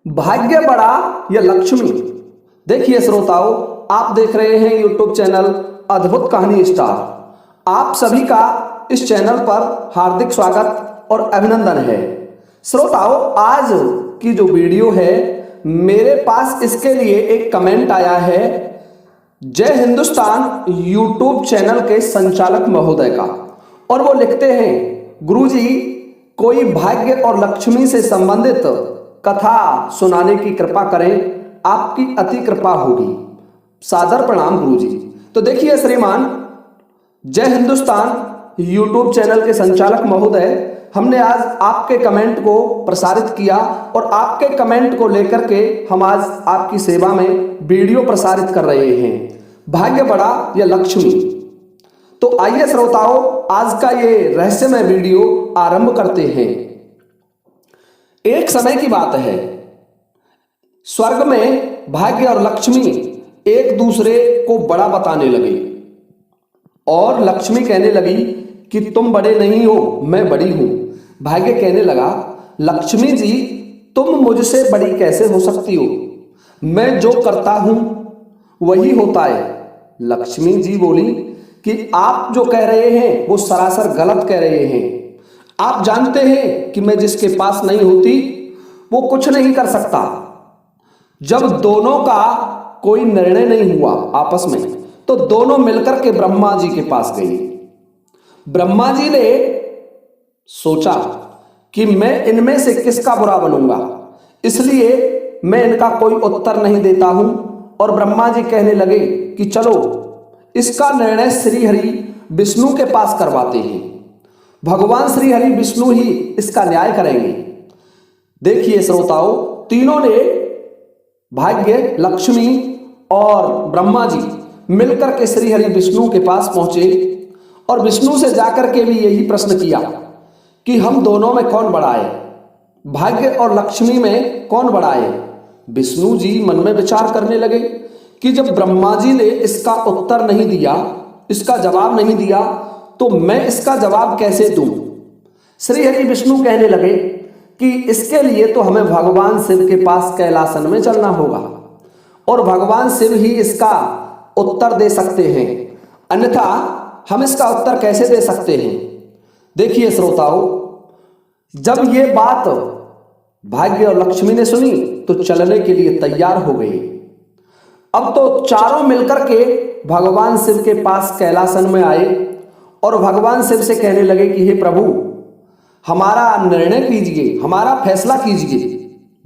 भाग्य बड़ा या लक्ष्मी। देखिए श्रोताओं, आप देख रहे हैं यूट्यूब चैनल अद्भुत कहानी स्टार। आप सभी का इस चैनल पर हार्दिक स्वागत और अभिनंदन है। श्रोताओं, आज की जो वीडियो है मेरे पास इसके लिए एक कमेंट आया है जय हिंदुस्तान यूट्यूब चैनल के संचालक महोदय का, और वो लिखते हैं, गुरुजी कोई भाग्य और लक्ष्मी से संबंधित कथा सुनाने की कृपा करें, आपकी अति कृपा होगी। सादर प्रणाम गुरुजी। तो देखिए श्रीमान, जय हिंदुस्तान यूट्यूब चैनल के संचालक महोदय, हमने आज आपके कमेंट को प्रसारित किया और आपके कमेंट को लेकर के हम आज आपकी सेवा में वीडियो प्रसारित कर रहे हैं। भाग्य बड़ा या लक्ष्मी। तो आइए श्रोताओं, आज का ये रहस्यमय वीडियो आरंभ करते हैं। एक समय की बात है, स्वर्ग में भाग्य और लक्ष्मी एक दूसरे को बड़ा बताने लगे और लक्ष्मी कहने लगी कि तुम बड़े नहीं हो, मैं बड़ी हूं। भाग्य कहने लगा, लक्ष्मी जी तुम मुझसे बड़ी कैसे हो सकती हो, मैं जो करता हूं वही होता है। लक्ष्मी जी बोली कि आप जो कह रहे हैं वो सरासर गलत कह रहे हैं। आप जानते हैं कि मैं जिसके पास नहीं होती वो कुछ नहीं कर सकता। जब दोनों का कोई निर्णय नहीं हुआ आपस में, तो दोनों मिलकर के ब्रह्मा जी के पास गए। ब्रह्मा जी ने सोचा कि मैं इनमें से किसका बुरा बनूंगा, इसलिए मैं इनका कोई उत्तर नहीं देता हूं। और ब्रह्मा जी कहने लगे कि चलो इसका निर्णय श्री हरि विष्णु के पास करवाते हैं। भगवान श्री हरि विष्णु ही इसका न्याय करेंगे। देखिए श्रोताओं, तीनों ने, भाग्य, लक्ष्मी और ब्रह्मा जी मिलकर के श्री हरि विष्णु के पास पहुंचे और विष्णु से जाकर के भी यही प्रश्न किया कि हम दोनों में कौन बड़ा है, भाग्य और लक्ष्मी में कौन बड़ा है। विष्णु जी मन में विचार करने लगे कि जब ब्रह्मा जी ने इसका उत्तर नहीं दिया, इसका जवाब नहीं दिया, तो मैं इसका जवाब कैसे दूं। श्री हरि विष्णु कहने लगे कि इसके लिए तो हमें भगवान शिव के पास कैलासन में चलना होगा और भगवान शिव ही इसका उत्तर दे सकते हैं, अन्यथा हम इसका उत्तर कैसे दे सकते हैं। देखिए श्रोताओं, जब ये बात भाग्य और लक्ष्मी ने सुनी तो चलने के लिए तैयार हो गए। अब तो चारों मिलकर के भगवान शिव के पास कैलासन में आए और भगवान शिव से कहने लगे कि हे प्रभु, हमारा निर्णय कीजिए, हमारा फैसला कीजिए।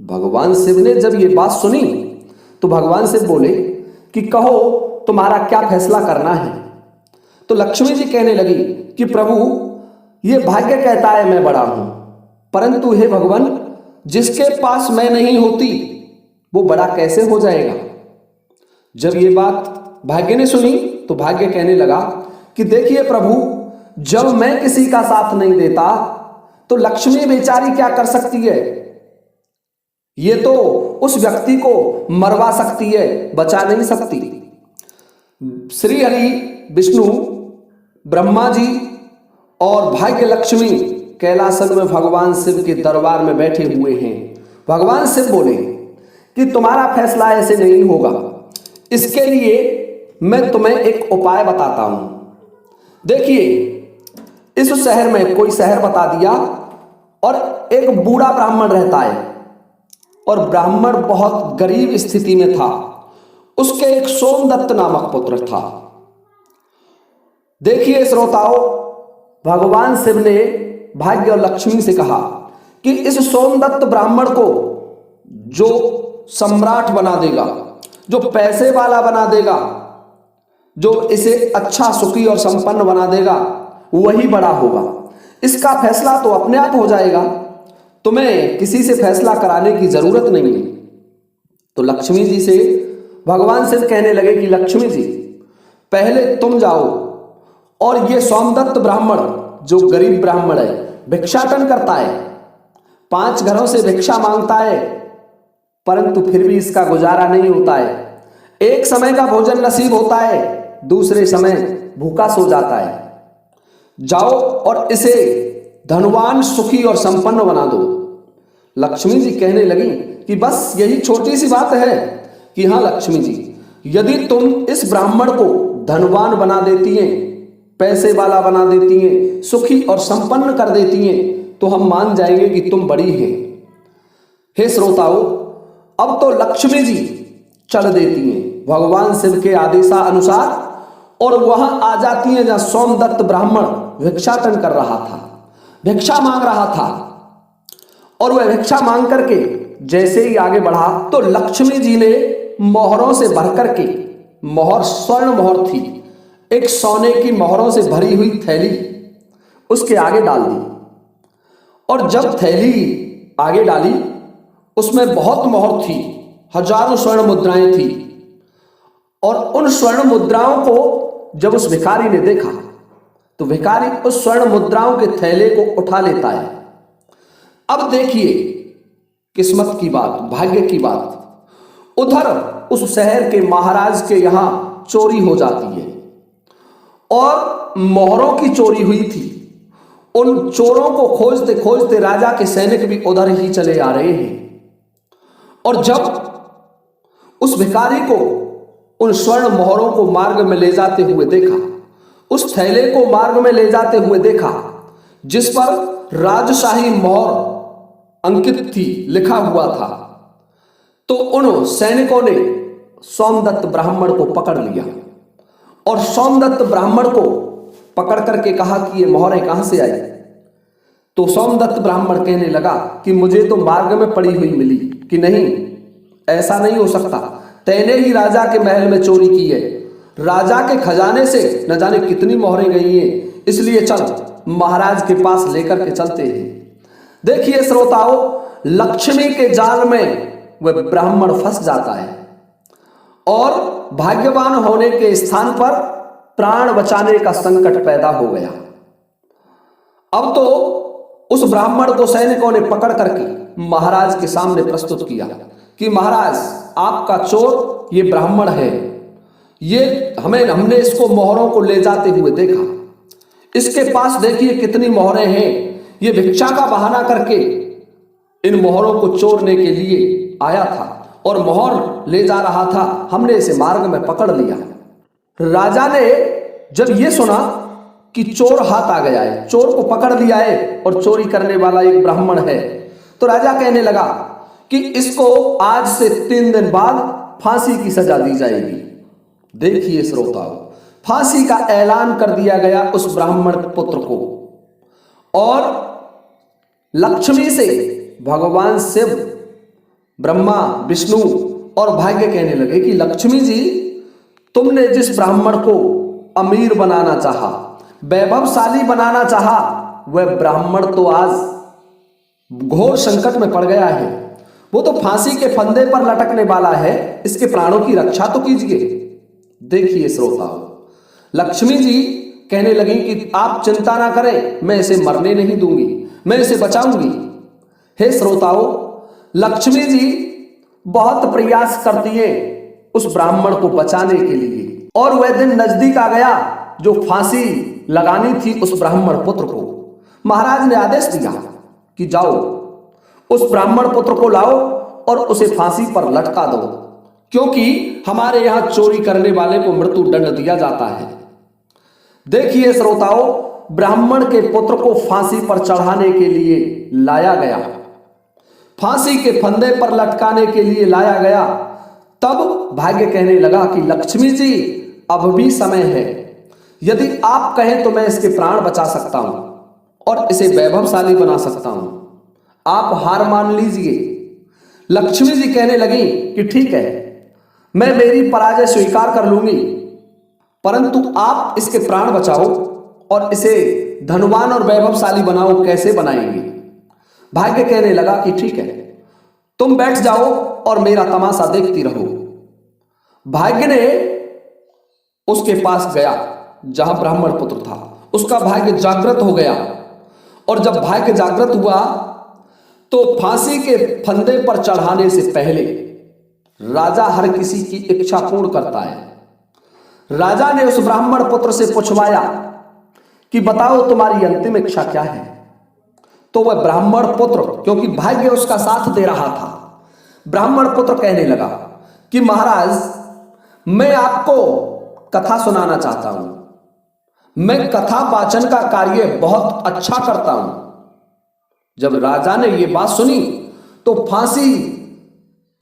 भगवान शिव ने जब ये बात सुनी तो भगवान शिव बोले कि कहो तुम्हारा क्या फैसला करना है। तो लक्ष्मी जी कहने लगी कि प्रभु, ये भाग्य कहता है मैं बड़ा हूं, परंतु हे भगवान, जिसके पास मैं नहीं होती वो बड़ा कैसे हो जाएगा। जब ये बात भाग्य ने सुनी तो भाग्य कहने लगा कि देखिए प्रभु, जब मैं किसी का साथ नहीं देता तो लक्ष्मी बेचारी क्या कर सकती है। ये तो उस व्यक्ति को मरवा सकती है, बचा नहीं सकती। श्री हरि विष्णु, ब्रह्मा जी और भाग्य लक्ष्मी कैलासन में भगवान शिव के दरबार में बैठे हुए हैं। भगवान शिव बोले कि तुम्हारा फैसला ऐसे नहीं होगा, इसके लिए मैं तुम्हें एक उपाय बताता हूं। देखिए, इस शहर में कोई शहर बता दिया और एक बूढ़ा ब्राह्मण रहता है और ब्राह्मण बहुत गरीब स्थिति में था। उसके एक सोमदत्त नामक पुत्र था। देखिए श्रोताओं, भगवान शिव ने भाग्य और लक्ष्मी से कहा कि इस सोमदत्त ब्राह्मण को जो सम्राट बना देगा, जो पैसे वाला बना देगा, जो इसे अच्छा, सुखी और संपन्न बना देगा, वही बड़ा होगा। इसका फैसला तो अपने आप हो जाएगा, तुम्हें किसी से फैसला कराने की जरूरत नहीं है। तो लक्ष्मी जी से भगवान शिव कहने लगे कि लक्ष्मी जी, पहले तुम जाओ और ये सोमदत्त ब्राह्मण, जो गरीब ब्राह्मण है, भिक्षाटन करता है, 5 घरों से भिक्षा मांगता है, परंतु फिर भी इसका गुजारा नहीं होता है। एक समय का भोजन नसीब होता है, दूसरे समय भूखा सो जाता है। जाओ और इसे धनवान, सुखी और संपन्न बना दो। लक्ष्मी जी कहने लगी कि बस यही छोटी सी बात है कि हाँ लक्ष्मी जी, यदि तुम इस ब्राह्मण को धनवान बना देती हैं, पैसे वाला बना देती हैं, सुखी और संपन्न कर देती हैं, तो हम मान जाएंगे कि तुम बड़ी हैं। हे श्रोताओं, अब तो लक्ष्मी जी चल देती हैं भगवान शिव के आदेशानुसार और वहां आ जाती हैं जहां सोमदत्त ब्राह्मण भिक्षाटन कर रहा था, भिक्षा मांग रहा था। और वह भिक्षा मांग करके जैसे ही आगे बढ़ा तो लक्ष्मी जी ने मोहरों से भर करके, मोहर स्वर्ण मोहर थी, एक सोने की मोहरों से भरी हुई थैली उसके आगे डाल दी। और जब थैली आगे डाली उसमें बहुत मोहर थी, हजारों स्वर्ण मुद्राएं थी। और उन स्वर्ण मुद्राओं को जब उस भिखारी ने देखा तो भिखारी उस स्वर्ण मुद्राओं के थैले को उठा लेता है। अब देखिए किस्मत की बात, भाग्य की बात, उधर उस शहर के महाराज के यहां चोरी हो जाती है और मोहरों की चोरी हुई थी। उन चोरों को खोजते खोजते राजा के सैनिक भी उधर ही चले आ रहे हैं। और जब उस भिखारी को उन स्वर्ण मोहरों को मार्ग में ले जाते हुए देखा, उस थैले को मार्ग में ले जाते हुए देखा जिस पर राजशाही मोहर अंकित थी, लिखा हुआ था, तो उन सैनिकों ने सोमदत्त ब्राह्मण को पकड़ लिया और सोमदत्त ब्राह्मण को पकड़ करके कहा कि ये मोहरें कहां से आई। तो सोमदत्त ब्राह्मण कहने लगा कि मुझे तो मार्ग में पड़ी हुई मिली। कि नहीं, ऐसा नहीं हो सकता, तैने ही राजा के महल में चोरी की है, राजा के खजाने से न जाने कितनी मोहरें गई हैं, इसलिए चल महाराज के पास लेकर के चलते हैं। देखिए श्रोताओं, लक्ष्मी के जाल में वह ब्राह्मण फंस जाता है और भाग्यवान होने के स्थान पर प्राण बचाने का संकट पैदा हो गया। अब तो उस ब्राह्मण को सैनिकों ने पकड़ करके महाराज के सामने प्रस्तुत किया कि महाराज, आपका चोर ये ब्राह्मण है, ये हमने इसको मोहरों को ले जाते हुए देखा, इसके पास देखिए कितनी मोहरें हैं, ये भिक्षा का बहाना करके इन मोहरों को चोरने के लिए आया था और मोहर ले जा रहा था, हमने इसे मार्ग में पकड़ लिया। राजा ने जब ये सुना कि चोर हाथ आ गया है, चोर को पकड़ लिया है और चोरी करने वाला एक ब्राह्मण है, तो राजा कहने लगा कि इसको आज से 3 दिन बाद फांसी की सजा दी जाएगी। देखिए श्रोताओ, फांसी का ऐलान कर दिया गया उस ब्राह्मण पुत्र को। और लक्ष्मी से भगवान शिव, ब्रह्मा, विष्णु और भाग्य कहने लगे कि लक्ष्मी जी, तुमने जिस ब्राह्मण को अमीर बनाना चाहा, वैभवशाली बनाना चाहा, वह ब्राह्मण तो आज घोर संकट में पड़ गया है, वो तो फांसी के फंदे पर लटकने वाला है, इसके प्राणों की रक्षा तो कीजिए। देखिए श्रोताओ, लक्ष्मी जी कहने लगी कि आप चिंता ना करें, मैं इसे मरने नहीं दूंगी, मैं इसे बचाऊंगी। हे श्रोताओ, लक्ष्मी जी बहुत प्रयास करती है उस ब्राह्मण को बचाने के लिए और वह दिन नजदीक आ गया जो फांसी लगानी थी उस ब्राह्मण पुत्र को। महाराज ने आदेश दिया कि जाओ उस ब्राह्मण पुत्र को लाओ और उसे फांसी पर लटका दो, क्योंकि हमारे यहां चोरी करने वाले को मृत्यु दंड दिया जाता है। देखिए श्रोताओ, ब्राह्मण के पुत्र को फांसी पर चढ़ाने के लिए लाया गया, फांसी के फंदे पर लटकाने के लिए लाया गया। तब भाग्य कहने लगा कि लक्ष्मी जी, अब भी समय है, यदि आप कहें तो मैं इसके प्राण बचा सकता हूं और इसे वैभवशाली बना सकता हूं, आप हार मान लीजिए। लक्ष्मी जी कहने लगी कि ठीक है, मैं मेरी पराजय स्वीकार कर लूंगी, परंतु आप इसके प्राण बचाओ और इसे धनवान और वैभवशाली बनाओ। कैसे बनाएंगे? भाग्य कहने लगा कि ठीक है, तुम बैठ जाओ और मेरा तमाशा देखती रहो। भाग्य ने उसके पास गया जहां ब्राह्मण पुत्र था, उसका भाग्य जागृत हो गया और जब भाग्य जागृत हुआ तो फांसी के फंदे पर चढ़ाने से पहले राजा हर किसी की इच्छा पूर्ण करता है। राजा ने उस ब्राह्मण पुत्र से पूछवाया कि बताओ तुम्हारी अंतिम इच्छा क्या है, तो वह ब्राह्मण पुत्र, क्योंकि भाग्य उसका साथ दे रहा था, ब्राह्मण पुत्र कहने लगा कि महाराज, मैं आपको कथा सुनाना चाहता हूं, मैं कथा वाचन का कार्य बहुत अच्छा करता हूं। जब राजा ने यह बात सुनी तो फांसी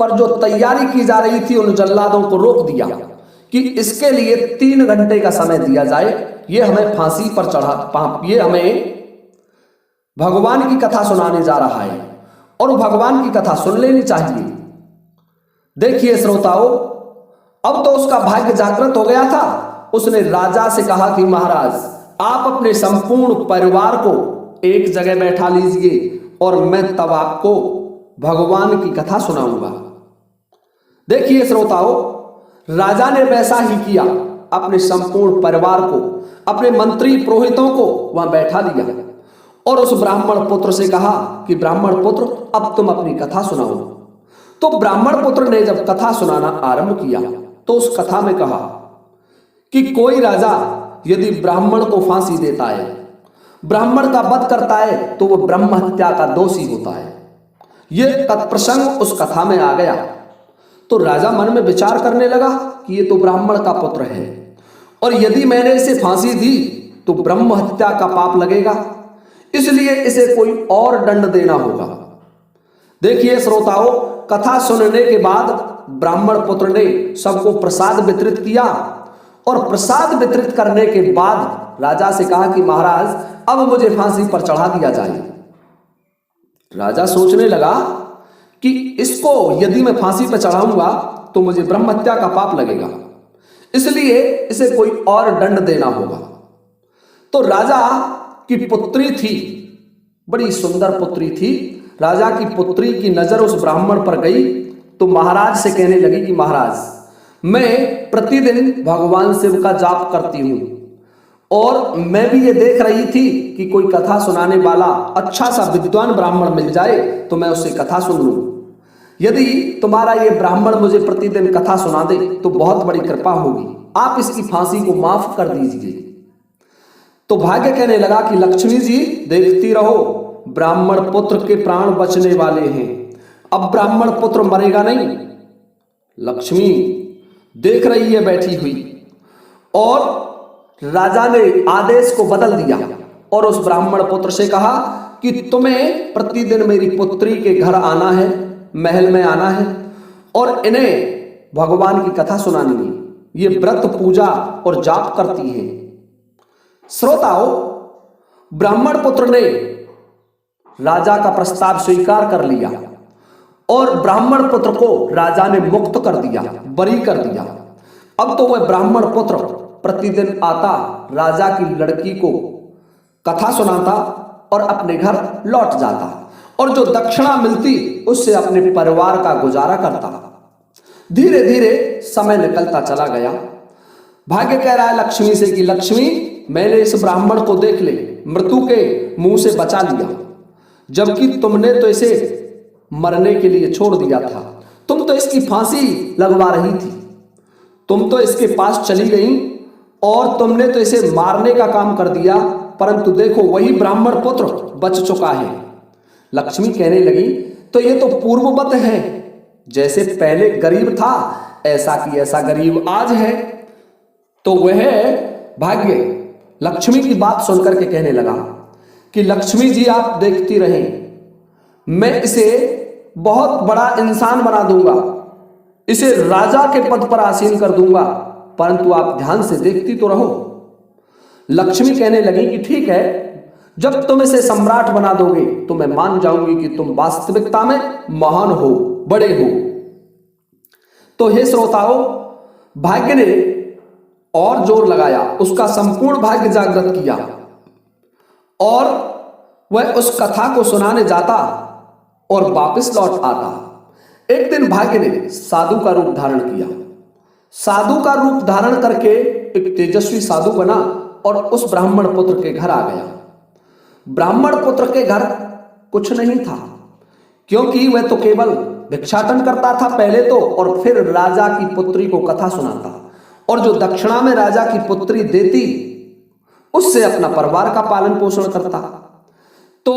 पर जो तैयारी की जा रही थी उन जल्लादों को रोक दिया कि इसके लिए 3 घंटे का समय दिया जाए, ये हमें फांसी पर ये हमें भगवान की कथा सुनाने जा रहा है और भगवान की कथा सुन लेनी चाहिए। देखिए श्रोताओं, अब तो उसका भाग्य जागृत हो गया था। उसने राजा से कहा कि महाराज, आप अपने संपूर्ण परिवार को एक जगह बैठा लीजिए और मैं तब आपको भगवान की कथा सुनाऊंगा। देखिए श्रोताओं, राजा ने वैसा ही किया, अपने संपूर्ण परिवार को, अपने मंत्री पुरोहितों को वहां बैठा लिया और उस ब्राह्मण पुत्र से कहा कि ब्राह्मण पुत्र, अब तुम अपनी कथा सुनाओ। तो ब्राह्मण पुत्र ने जब कथा सुनाना आरंभ किया तो उस कथा में कहा कि कोई राजा यदि ब्राह्मण को फांसी देता है, ब्राह्मण का वध करता है, तो वह ब्रह्म हत्या का दोषी होता है। यह प्रसंग उस कथा में आ गया तो राजा मन में विचार करने लगा कि ये तो ब्राह्मण का पुत्र है और यदि मैंने इसे फांसी दी तो ब्रह्म हत्या का पाप लगेगा, इसलिए इसे कोई और दंड देना होगा। देखिए श्रोताओं, कथा सुनने के बाद ब्राह्मण पुत्र ने सबको प्रसाद वितरित किया और प्रसाद वितरित करने के बाद राजा से कहा कि महाराज, अब मुझे फांसी पर चढ़ा दिया जाए। राजा सोचने लगा कि इसको यदि मैं फांसी पर चढ़ाऊंगा तो मुझे ब्रह्म हत्या का पाप लगेगा, इसलिए इसे कोई और दंड देना होगा। तो राजा की पुत्री थी, बड़ी सुंदर पुत्री थी। राजा की पुत्री की नजर उस ब्राह्मण पर गई तो महाराज से कहने लगी कि महाराज, मैं प्रतिदिन भगवान शिव का जाप करती हूं और मैं भी ये देख रही थी कि कोई कथा सुनाने वाला अच्छा सा विद्वान ब्राह्मण मिल जाए तो मैं उससे कथा सुन लूं। यदि तुम्हारा ये ब्राह्मण मुझे प्रतिदिन कथा सुना दे तो बहुत बड़ी कृपा होगी, आप इसकी फांसी को माफ कर दीजिए। तो भाग्य कहने लगा कि लक्ष्मी जी, देखती रहो, ब्राह्मण पुत्र के प्राण बचने वाले हैं, अब ब्राह्मण पुत्र मरेगा नहीं। लक्ष्मी देख रही है बैठी हुई और राजा ने आदेश को बदल दिया और उस ब्राह्मण पुत्र से कहा कि तुम्हें प्रतिदिन मेरी पुत्री के घर आना है, महल में आना है और इन्हें भगवान की कथा सुनानी है। ये व्रत, पूजा और जाप करती है। श्रोताओं, ब्राह्मण पुत्र ने राजा का प्रस्ताव स्वीकार कर लिया और ब्राह्मण पुत्र को राजा ने मुक्त कर दिया, बरी कर दिया। अब तो वह ब्राह्मण पुत्र प्रतिदिन आता, राजा की लड़की को कथा सुनाता और अपने घर लौट जाता और जो दक्षिणा मिलती उससे अपने परिवार का गुजारा करता। धीरे धीरे समय निकलता चला गया। भाग्य कह रहा है लक्ष्मी से कि लक्ष्मी, मैंने इस ब्राह्मण को देख ले, मृत्यु के मुंह से बचा लिया, जबकि तुमने तो इसे मरने के लिए छोड़ दिया था। तुम तो इसकी फांसी लगवा रही थी, तुम तो इसके पास चली गई और तुमने तो इसे मारने का काम कर दिया, परंतु देखो वही ब्राह्मण पुत्र बच चुका है। लक्ष्मी कहने लगी, तो ये तो पूर्ववत है, जैसे पहले गरीब था ऐसा की ऐसा गरीब आज है। तो वह भाग्य लक्ष्मी की बात सुनकर के कहने लगा कि लक्ष्मी जी, आप देखती रहें, मैं इसे बहुत बड़ा इंसान बना दूंगा, इसे राजा के पद पर आसीन कर दूंगा, परंतु आप ध्यान से देखती तो रहो। लक्ष्मी कहने लगी कि ठीक है, जब तुम इसे सम्राट बना दोगे तो मैं मान जाऊंगी कि तुम वास्तविकता में महान हो, बड़े हो। तो हे श्रोताओं, भाग्य ने और जोर लगाया, उसका संपूर्ण भाग्य जागृत किया और वह उस कथा को सुनाने जाता और वापस लौट आता। एक दिन भाग्य ने साधु का रूप धारण किया। साधु का रूप धारण करके एक तेजस्वी साधु बना और उस ब्राह्मण पुत्र के घर आ गया। ब्राह्मण पुत्र के घर कुछ नहीं था, क्योंकि वह तो केवल भिक्षाटन करता था पहले तो, और फिर राजा की पुत्री को कथा सुनाता और जो दक्षिणा में राजा की पुत्री देती उससे अपना परिवार का पालन पोषण करता। तो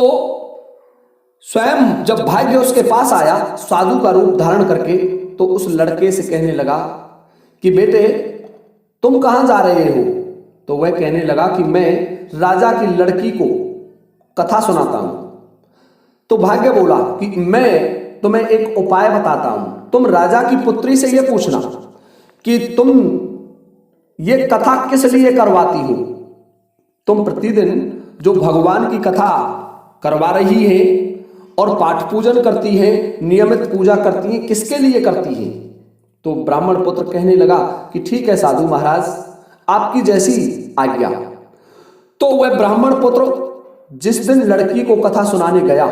स्वयं जब भाग्य उसके पास आया साधु का रूप धारण करके, तो उस लड़के से कहने लगा कि बेटे तुम कहां जा रहे हो? तो वह कहने लगा कि मैं राजा की लड़की को कथा सुनाता हूं। तो भाग्य बोला कि मैं तुम्हें एक उपाय बताता हूं, तुम राजा की पुत्री से यह पूछना कि तुम ये कथा किस लिए करवाती हो। तुम प्रतिदिन जो भगवान की कथा करवा रही है और पाठ पूजन करती है, नियमित पूजा करती है, किसके लिए करती है? तो ब्राह्मण पुत्र कहने लगा कि ठीक है साधु महाराज, आपकी जैसी आज्ञा। तो वह ब्राह्मण पुत्र जिस दिन लड़की को कथा सुनाने गया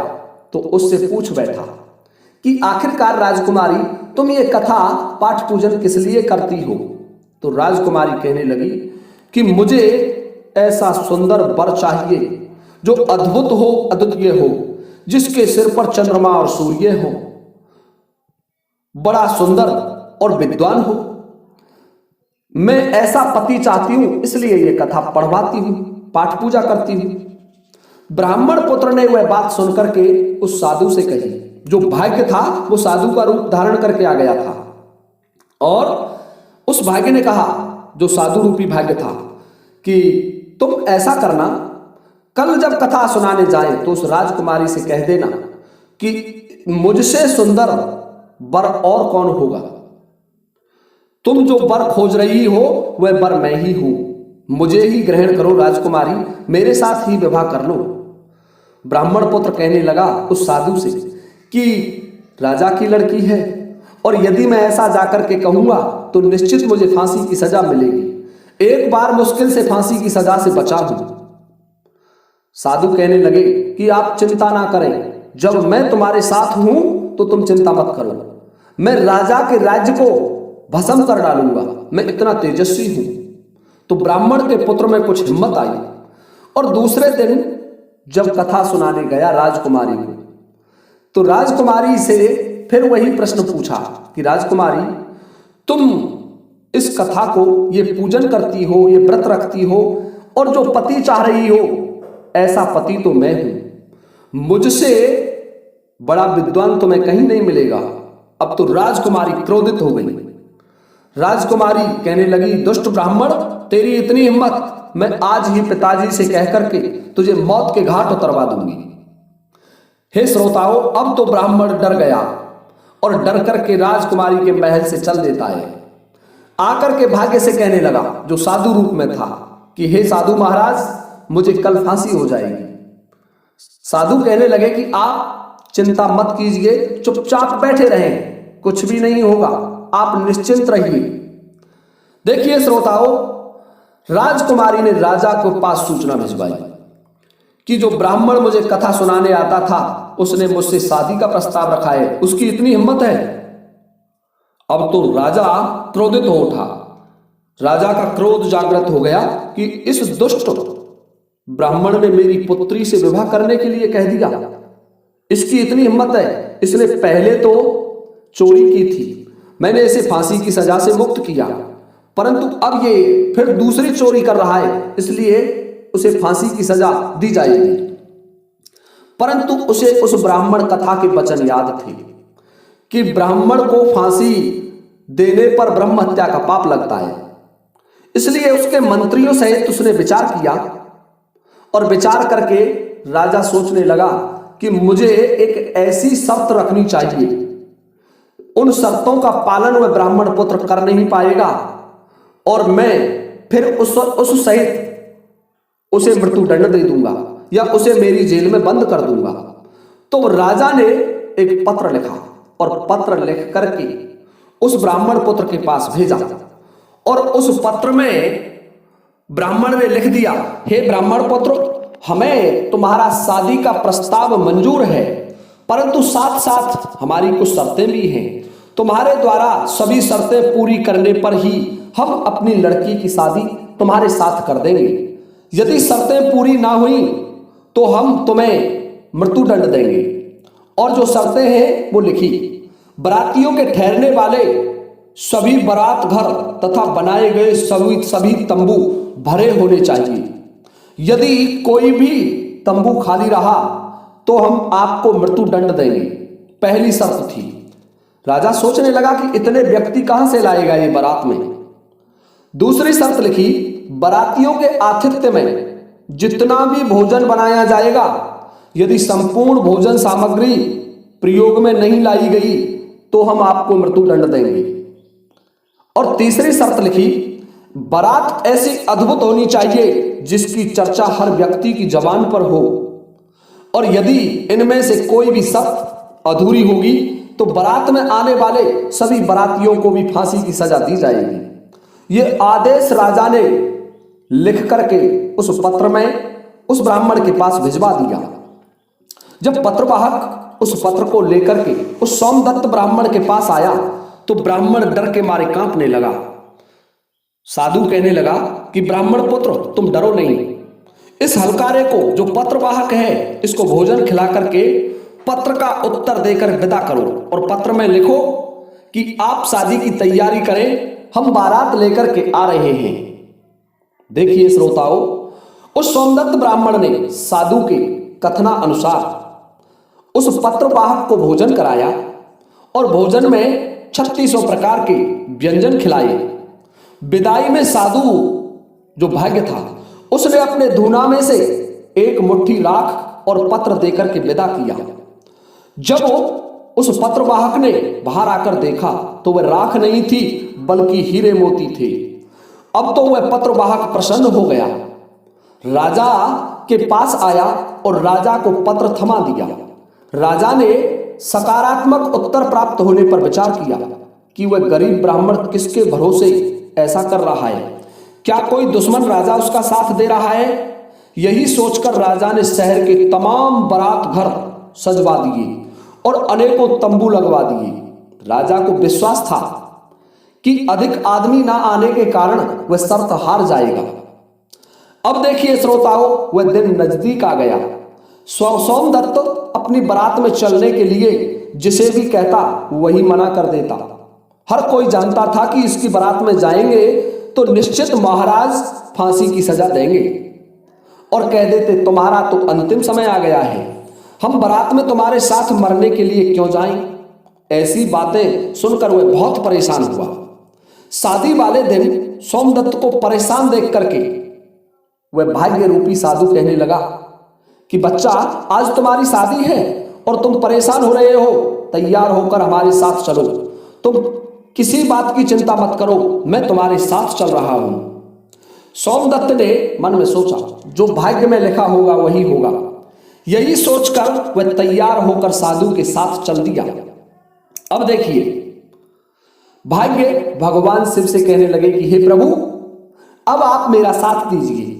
तो उससे पूछ बैठा कि आखिरकार राजकुमारी तुम ये कथा पाठ पूजन किस लिए करती हो? तो राजकुमारी कहने लगी कि मुझे ऐसा सुंदर वर चाहिए जो अद्भुत हो, अद्वितीय हो, जिसके सिर पर चंद्रमा और सूर्य हो, बड़ा सुंदर और विद्वान हो। मैं ऐसा पति चाहती हूं, इसलिए ये कथा पढ़वाती हूं, पाठ पूजा करती हूं। ब्राह्मण पुत्र ने वह बात सुनकर के उस साधु से कही। जो भाग्य था वो साधु का रूप धारण करके आ गया था, और उस भाग्य ने कहा, जो साधु रूपी भाग्य था, कि तुम ऐसा करना, कल जब कथा सुनाने जाए तो उस राजकुमारी से कह देना कि मुझसे सुंदर वर और कौन होगा। तुम जो वर खोज रही हो वह वर मैं ही हूं, मुझे ही ग्रहण करो राजकुमारी, मेरे साथ ही विवाह कर लो। ब्राह्मण पुत्र कहने लगा उस साधु से कि राजा की लड़की है और यदि मैं ऐसा जाकर के कहूंगा तो निश्चित मुझे फांसी की सजा मिलेगी। एक बार मुश्किल से फांसी की सजा से बचा हूं। साधु कहने लगे कि आप चिंता ना करें, जब मैं तुम्हारे साथ हूं तो तुम चिंता मत करो। मैं राजा के राज्य को भस्म कर डालूंगा, मैं इतना तेजस्वी हूं। तो ब्राह्मण के पुत्र में कुछ हिम्मत आई और दूसरे दिन जब कथा सुनाने गया राजकुमारी को, तो राजकुमारी से फिर वही प्रश्न पूछा कि राजकुमारी तुम इस कथा को ये पूजन करती हो, ये व्रत रखती हो, और जो पति चाह रही हो ऐसा पति तो मैं हूं, मुझसे बड़ा विद्वान तुम्हें कहीं नहीं मिलेगा। अब तो राजकुमारी क्रोधित हो गई। राजकुमारी कहने लगी, दुष्ट ब्राह्मण, तेरी इतनी हिम्मत, मैं आज ही पिताजी से कह करके तुझे मौत के घाट उतरवा दूंगी। हे श्रोताओं, अब तो ब्राह्मण डर गया और डर करके राजकुमारी के महल से चल देता है। आकर के भाग्य से कहने लगा, जो साधु रूप में था, कि हे साधु महाराज, मुझे कल फांसी हो जाएगी। साधु कहने लगे कि आप चिंता मत कीजिए, चुपचाप बैठे रहें, कुछ भी नहीं होगा, आप निश्चिंत रहिए। देखिए श्रोताओं, राजकुमारी ने राजा के पास सूचना भिजवाई कि जो ब्राह्मण मुझे कथा सुनाने आता था उसने मुझसे शादी का प्रस्ताव रखा है, उसकी इतनी हिम्मत है। अब तो राजा क्रोधित हो उठा। राजा का क्रोध जागृत हो गया कि इस दुष्ट ब्राह्मण ने मेरी पुत्री से विवाह करने के लिए कह दिया, इसकी इतनी हिम्मत है। इसने पहले तो चोरी की थी, मैंने इसे फांसी की सजा से मुक्त किया, परंतु अब ये फिर दूसरी चोरी कर रहा है, इसलिए उसे फांसी की सजा दी जाएगी। परंतु उसे उस ब्राह्मण कथा के वचन याद थे कि ब्राह्मण को फांसी देने पर ब्रह्म हत्या का पाप लगता है। इसलिए उसके मंत्रियों सहित उसने विचार किया और विचार करके राजा सोचने लगा कि मुझे एक ऐसी शर्त रखनी चाहिए, उन शर्तों का पालन वह ब्राह्मण पुत्र कर नहीं पाएगा और मैं फिर उस सहित उसे मृत्युदंड दे दूंगा या उसे मेरी जेल में बंद कर दूंगा। तो राजा ने एक पत्र लिखा और पत्र लिख करके उस ब्राह्मण पुत्र के पास भेजा, और उस पत्र में ब्राह्मण ने लिख दिया, हे ब्राह्मण पुत्र, हमें तुम्हारा शादी का प्रस्ताव मंजूर है, परंतु साथ साथ हमारी कुछ शर्तें भी हैं। तुम्हारे द्वारा सभी शर्तें पूरी करने पर ही हम अपनी लड़की की शादी तुम्हारे साथ कर देंगे। यदि शर्तें पूरी ना हुई तो हम तुम्हें मृत्युदंड देंगे। और जो शर्तें हैं वो लिखी, बरातियों के ठहरने वाले सभी बारात घर तथा बनाए गए सभी तंबू भरे होने चाहिए। यदि कोई भी तंबू खाली रहा तो हम आपको मृत्यु दंड देंगे। पहली शर्त थी। राजा सोचने लगा कि इतने व्यक्ति कहां से लाएगा ये बारात में। दूसरी शर्त लिखी, बारातियों के आतिथ्य में जितना भी भोजन बनाया जाएगा, यदि संपूर्ण भोजन सामग्री प्रयोग में नहीं लाई गई तो हम आपको मृत्यु दंड देंगे। और तीसरी शर्त लिखी, बारात ऐसी अद्भुत होनी चाहिए जिसकी चर्चा हर व्यक्ति की जबान पर हो, और यदि इनमें से कोई भी शर्त अधूरी होगी तो बारात में आने वाले सभी बारातियों को भी फांसी की सजा दी जाएगी। ये आदेश राजा ने लिख करके उस पत्र में उस ब्राह्मण के पास भिजवा दिया। जब पत्रवाहक उस पत्र को लेकर के उस सोमदत्त ब्राह्मण के पास आया तो ब्राह्मण डर के मारे कांपने लगा। साधु कहने लगा कि ब्राह्मण पुत्र, तुम डरो नहीं। इस हलकारे को जो पत्रवाहक है इसको भोजन खिला करके पत्र का उत्तर देकर विदा करो, और पत्र में लिखो कि आप शादी की तैयारी करें, हम बारात लेकर के आ रहे हैं। देखिए श्रोताओं, उस सोमदत्त ब्राह्मण ने साधु के कथना अनुसार उस पत्रवाहक को भोजन कराया और भोजन में 3600 प्रकार के व्यंजन खिलाए। विदाई में साधु जो भाग्य था उसने अपने धूना में से एक मुट्ठी राख और पत्र देकर के विदा किया। जब उस पत्रवाहक ने बाहर आकर देखा तो वह राख नहीं थी बल्कि हीरे मोती थे। अब तो वह पत्रवाहक प्रसन्न हो गया, राजा के पास आया और राजा को पत्र थमा दिया। राजा ने सकारात्मक उत्तर प्राप्त होने पर विचार किया कि वह गरीब ब्राह्मण किसके भरोसे ऐसा कर रहा है, क्या कोई दुश्मन राजा उसका साथ दे रहा है। यही सोचकर राजा ने शहर के तमाम बारात घर सजवा दिए और अनेकों तंबू लगवा दिए। राजा को विश्वास था कि अधिक आदमी ना आने के कारण वह शर्त हार जाएगा। अब देखिए श्रोताओं, वह दिन नजदीक आ गया। सोमदत्त अपनी बारात में चलने के लिए जिसे भी कहता वही मना कर देता। हर कोई जानता था कि इसकी बारात में जाएंगे तो निश्चित महाराज फांसी की सजा देंगे, और कह देते तुम्हारा तो अंतिम समय आ गया है, हम बारात में तुम्हारे साथ मरने के लिए क्यों जाएं। ऐसी बातें सुनकर वह बहुत परेशान हुआ। शादी वाले दिन सोमदत्त को परेशान देख करके वह भाग्य रूपी साधु कहने लगा कि बच्चा, आज तुम्हारी शादी है और तुम परेशान हो रहे हो, तैयार होकर हमारे साथ चलो। तुम किसी बात की चिंता मत करो, मैं तुम्हारे साथ चल रहा हूं। सोमदत्त ने मन में सोचा, जो भाग्य में लिखा होगा वही होगा। यही सोचकर वह तैयार होकर साधु के साथ चल दिया। अब देखिए, भाग्य भगवान शिव से कहने लगे कि हे प्रभु, अब आप मेरा साथ दीजिए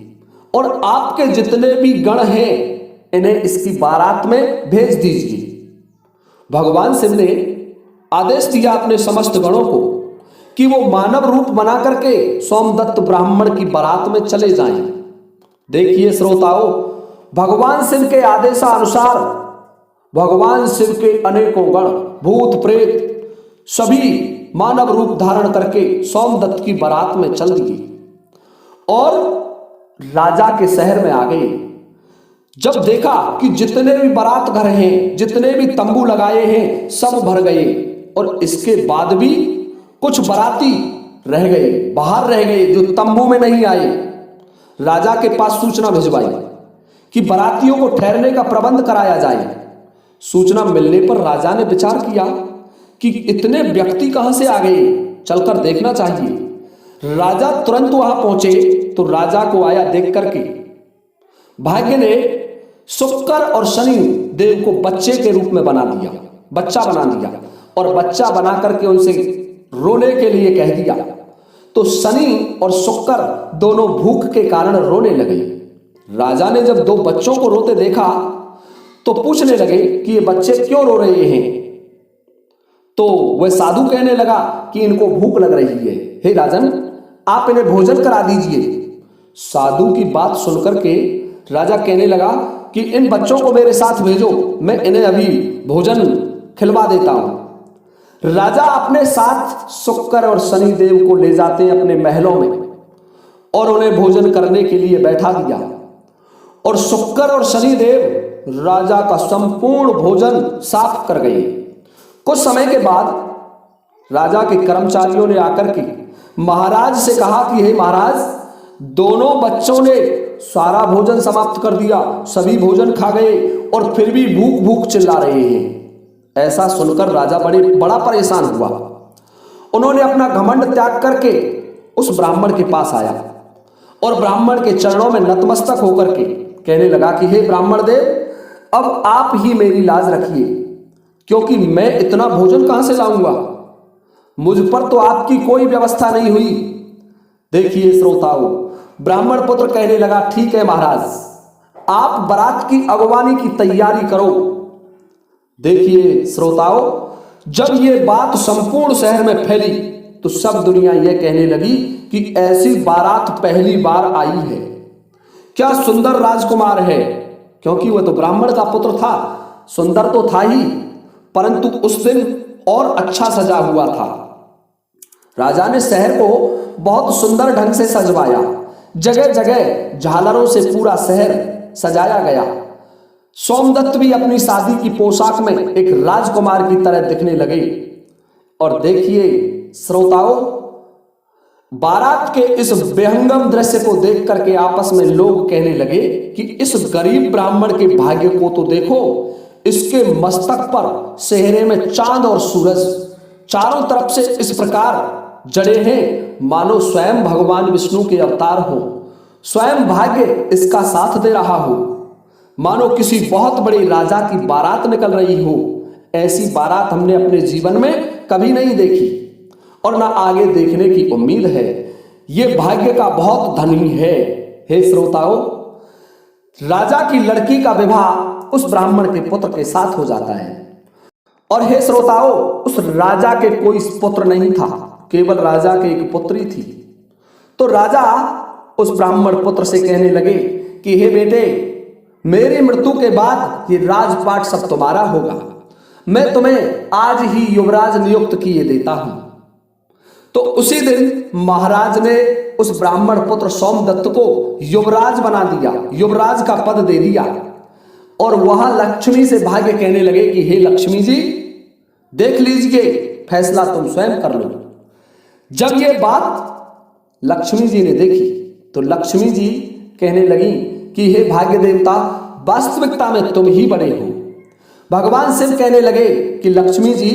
और आपके जितने भी गण हैं इन्हें इसकी बारात में भेज दीजिए। भगवान शिव ने आदेश दिया अपने समस्त गणों को कि वो मानव रूप बना करके सोमदत्त ब्राह्मण की बारात में चले जाएं। देखिए श्रोताओं, भगवान शिव के आदेशानुसार भगवान शिव के अनेकों गण, भूत प्रेत सभी मानव रूप धारण करके सोमदत्त की बारात में चल दिए और राजा के शहर में आ गए। जब देखा कि जितने भी बारात घर हैं, जितने भी तंबू लगाए हैं, सब भर गए, और इसके बाद भी कुछ बाराती रह गए, बाहर रह गए, जो तंबू में नहीं आए। राजा के पास सूचना भिजवाई कि बारातियों को ठहरने का प्रबंध कराया जाए। सूचना मिलने पर राजा ने विचार किया कि इतने व्यक्ति कहां से आ गए, चलकर देखना चाहिए। राजा तुरंत वहां पहुंचे तो राजा को आया देख करके भाग्य ने शुक्र और शनि देव को बच्चे के रूप में बना दिया, बच्चा बना दिया, और बच्चा बना करके उनसे रोने के लिए कह दिया। तो शनि और शुक्र दोनों भूख के कारण रोने लगे। राजा ने जब दो बच्चों को रोते देखा तो पूछने लगे कि ये बच्चे क्यों रो रहे हैं। तो वह साधु कहने लगा कि इनको भूख लग रही है, हे राजन आप इन्हें भोजन करा दीजिए। साधु की बात सुनकर के राजा कहने लगा कि इन बच्चों को मेरे साथ भेजो, मैं इन्हें अभी भोजन खिलवा देता हूं। राजा अपने साथ शुक्र और शनि देव को ले जाते हैं अपने महलों में और उन्हें भोजन करने के लिए बैठा दिया। और शुक्र और शनि देव राजा का संपूर्ण भोजन साफ कर गए। कुछ समय के बाद राजा के कर्मचारियों ने आकर के महाराज से कहा कि हे महाराज, दोनों बच्चों ने सारा भोजन समाप्त कर दिया, सभी भोजन खा गए और फिर भी भूख भूख चिल्ला रहे हैं। ऐसा सुनकर राजा बड़ा परेशान हुआ। उन्होंने अपना घमंड त्याग करके उस ब्राह्मण के पास आया और ब्राह्मण के चरणों में नतमस्तक होकर के कहने लगा कि हे ब्राह्मण देव, अब आप ही मेरी लाज रखिए, क्योंकि मैं इतना भोजन कहां से लाऊंगा, मुझ पर तो आपकी कोई व्यवस्था नहीं हुई। देखिए श्रोताओं, ब्राह्मण पुत्र कहने लगा, ठीक है महाराज, आप बारात की अगवानी की तैयारी करो। देखिए श्रोताओं, जब ये बात संपूर्ण शहर में फैली तो सब दुनिया यह कहने लगी कि ऐसी बारात पहली बार आई है, क्या सुंदर राजकुमार है। क्योंकि वह तो ब्राह्मण का पुत्र था, सुंदर तो था ही, परंतु उस दिन और अच्छा सजा हुआ था। राजा ने शहर को बहुत सुंदर ढंग से सजवाया, जगह जगह झालरों से पूरा शहर सजाया गया। सोमदत्त भी अपनी शादी की पोशाक में एक राजकुमार की तरह दिखने लगे। और देखिए श्रोताओं, बारात के इस बेहंगम दृश्य को देख करके आपस में लोग कहने लगे कि इस गरीब ब्राह्मण के भाग्य को तो देखो, इसके मस्तक पर सेहरे में चांद और सूरज चारों तरफ से इस प्रकार जड़े हैं मानो स्वयं भगवान विष्णु के अवतार हो। स्वयं भाग्य इसका साथ दे रहा हो, मानो किसी बहुत बड़े राजा की बारात निकल रही हो। ऐसी बारात हमने अपने जीवन में कभी नहीं देखी और ना आगे देखने की उम्मीद है। ये भाग्य का बहुत धनी है। हे श्रोताओं, राजा की लड़की का विवाह उस ब्राह्मण के पुत्र के साथ हो जाता है। और हे श्रोताओं, उस राजा के कोई पुत्र नहीं था, केवल राजा के एक पुत्री थी। तो राजा उस ब्राह्मण पुत्र से कहने लगे कि हे बेटे, मेरी मृत्यु के बाद ये राजपाट सब तुम्हारा होगा, मैं तुम्हें आज ही युवराज नियुक्त किए देता हूं। तो उसी दिन महाराज ने उस ब्राह्मण पुत्र सोमदत्त को युवराज बना दिया, युवराज का पद दे दिया। और वहां लक्ष्मी से भाग्य कहने लगे कि हे लक्ष्मी जी, देख लीजिए, फैसला तुम स्वयं कर लो। जब ये बात लक्ष्मी जी ने देखी तो लक्ष्मी जी कहने लगी कि हे भाग्य देवता, वास्तविकता में तुम ही बड़े हो। भगवान शिव कहने लगे कि लक्ष्मी जी,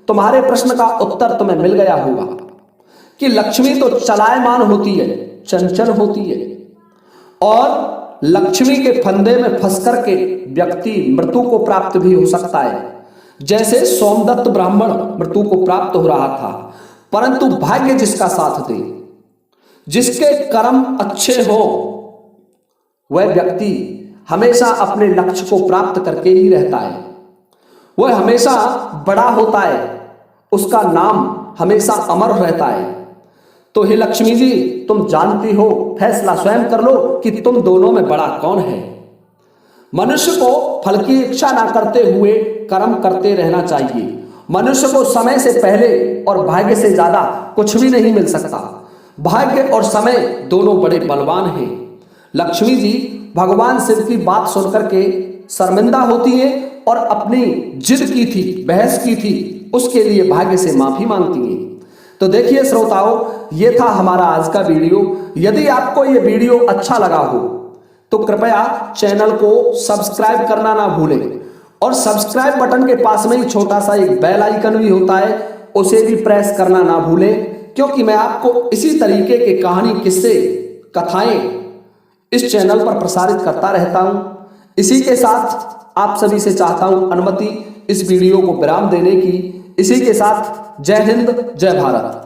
तुम्हारे प्रश्न का उत्तर तुम्हें मिल गया होगा कि लक्ष्मी तो चलायमान होती है, चंचल होती है, और लक्ष्मी के फंदे में फंस करके व्यक्ति मृत्यु को प्राप्त भी हो सकता है। जैसे सोमदत्त ब्राह्मण मृत्यु को प्राप्त हो रहा था, परंतु भाग्य जिसका साथ दे, जिसके कर्म अच्छे हो, वह व्यक्ति हमेशा अपने लक्ष्य को प्राप्त करके ही रहता है। वह हमेशा बड़ा होता है, उसका नाम हमेशा अमर रहता है। तो हे लक्ष्मी जी, तुम जानती हो, फैसला स्वयं कर लो कि तुम दोनों में बड़ा कौन है। मनुष्य को फल की इच्छा ना करते हुए कर्म करते रहना चाहिए। मनुष्य को समय से पहले और भाग्य से ज्यादा कुछ भी नहीं मिल सकता। भाग्य और समय दोनों बड़े बलवान हैं। लक्ष्मी जी भगवान शिव की बात सुनकर के शर्मिंदा होती है और अपनी जिद की थी, बहस की थी, उसके लिए भाग्य से माफी मांगती हैं। तो देखिए श्रोताओं, ये था हमारा आज का वीडियो। यदि आपको ये वीडियो अच्छा लगा हो तो कृपया चैनल को सब्सक्राइब करना ना भूलें, और सब्सक्राइब बटन के पास में ही छोटा सा एक बेल आइकन भी होता है, उसे भी प्रेस करना ना भूलें, क्योंकि मैं आपको इसी तरीके के कहानी, किस्से, कथाएं इस चैनल पर प्रसारित करता रहता हूं। इसी के साथ आप सभी से चाहता हूं अनुमति इस वीडियो को विराम देने की। इसी के साथ जय हिंद, जय भारत।